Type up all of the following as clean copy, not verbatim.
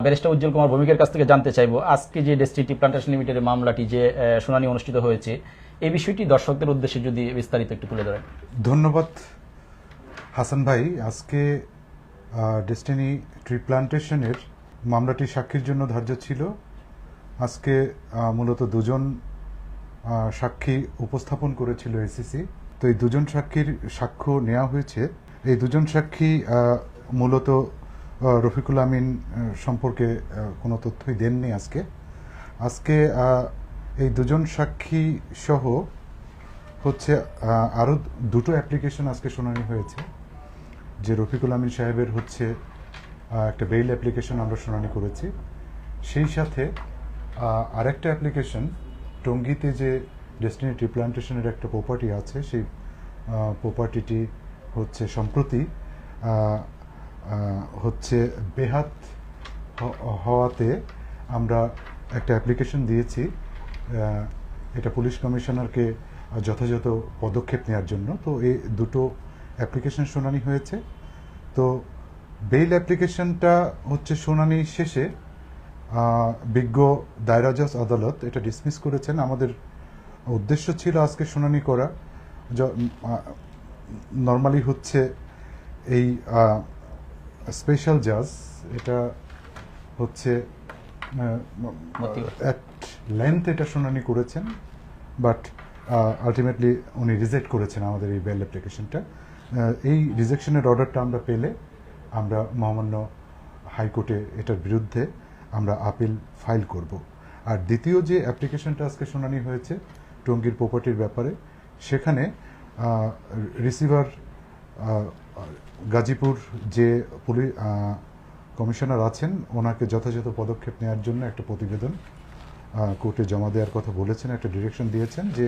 Barrister উজ্জ্বল কুমার ভৌমিকের কাছ থেকে জানতে চাইবো, আজকে যে ডেস্টিনি টি প্লান্টেশন লিমিটেডের মামলাটি যে শুনানি অনুষ্ঠিত হয়েছে, এই বিষয়টি দর্শকদের উদ্দেশ্যে যদি বিস্তারিত একটু তুলে ধরেন। ধন্যবাদ হাসান ভাই। আজকে ডেস্টিনি ট্রি প্লান্টেশনের মামলাটি সাক্ষীর জন্য ধার্য ছিল। আজকে মূলত দুজন সাক্ষী উপস্থাপন করেছিল এসিসি। তো এই দুজন সাক্ষীর সাক্ষ্য নেওয়া হয়েছে। এই দুজন সাক্ষী মূলত রফিকুল আমিন সম্পর্কে কোনো তথ্যই দেননি। আজকে এই দুজন সাক্ষী সহ হচ্ছে আরও দুটো অ্যাপ্লিকেশন আজকে শুনানি হয়েছে। যে রফিকুল আমিন সাহেবের হচ্ছে একটা বেইল অ্যাপ্লিকেশন আমরা শুনানি করেছি। সেই সাথে আরেকটা অ্যাপ্লিকেশন, টঙ্গীতে যে ডেস্টিনি ট্রি প্লান্টেশনের একটা প্রপার্টি আছে, সেই প্রপার্টিটি হচ্ছে সম্প্রতি হচ্ছে বেহাত হওয়াতে আমরা একটা অ্যাপ্লিকেশন দিয়েছি এটা পুলিশ কমিশনারকে যথাযথ পদক্ষেপ নেওয়ার জন্য। তো এই দুটো অ্যাপ্লিকেশন শুনানি হয়েছে। তো বেইল অ্যাপ্লিকেশনটা হচ্ছে শুনানি শেষে বিজ্ঞ দায়রা জজ আদালত এটা ডিসমিস করেছেন। আমাদের উদ্দেশ্য ছিল আজকে শুনানি করা। নর্মালি হচ্ছে এই স্পেশাল জাজ এটা হচ্ছে অ্যাট লেন্থ এটা শুনানি করেছেন, বাট আলটিমেটলি উনি রিজেক্ট করেছেন আমাদের এই বেল অ্যাপ্লিকেশনটা। এই রিজেকশনের অর্ডারটা আমরা পেলে আমরা মহামান্য হাইকোর্টে এটার বিরুদ্ধে আমরা আপিল ফাইল করব। আর দ্বিতীয় যে অ্যাপ্লিকেশনটা আজকে শুনানি হয়েছে টঙ্গীর প্রপার্টির ব্যাপারে, সেখানে রিসিভার গাজীপুর যে পুলিশ কমিশনার আছেন, ওনাকে যথাযথ পদক্ষেপ নেওয়ার জন্য একটা প্রতিবেদন কোর্টে জমা দেওয়ার কথা বলেছেন, একটা ডিরেকশন দিয়েছেন যে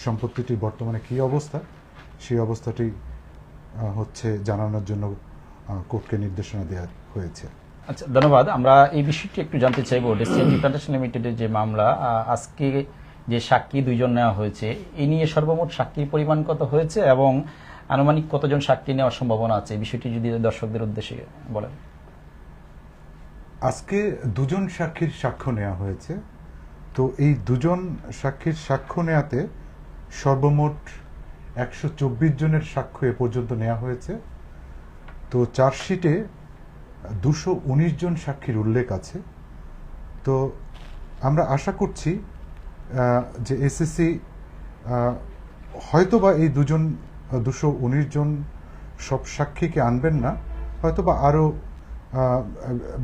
সম্পত্তিটি বর্তমানে কী অবস্থা, সেই অবস্থাটি হচ্ছে জানানোর জন্য কোর্টকে নির্দেশনা দেওয়া হয়েছে। আচ্ছা, ধন্যবাদ। আমরা এই বিষয়টি একটু জানতে চাইবো, ডেস্টিনি ট্রি প্লান্টেশন লিমিটেডের যে মামলা, আজকে যে সাক্ষী দুইজন নেওয়া হয়েছে, এই নিয়ে সর্বমোট সাক্ষীর পরিমাণ কত হয়েছে এবং আনুমানিক কতজন সাক্ষী নেওয়ার সম্ভাবনা আছে, এই বিষয়টি যদি দর্শকদের উদ্দেশ্যে বলেন। আজকে দুজন সাক্ষীর সাক্ষ্য নেওয়া হয়েছে। তো এই দুজন সাক্ষীর সাক্ষ্য নেওয়াতে সর্বমোট 124 জনের সাক্ষ্য এ পর্যন্ত নেওয়া হয়েছে। তো চার্জশিটে 219 জন সাক্ষীর উল্লেখ আছে। তো আমরা আশা করছি যে এসএসসি হয়তোবা এই 219 জন সব সাক্ষীকে আনবেন না, হয়তোবা আরও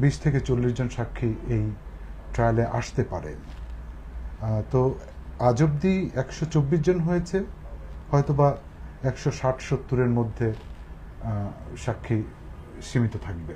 20 থেকে 40 জন সাক্ষী এই ট্রায়ালে আসতে পারে। তো আজ অবধি 124 জন হয়েছে, হয়তোবা 160-70-এর মধ্যে সাক্ষী সীমিত থাকবে।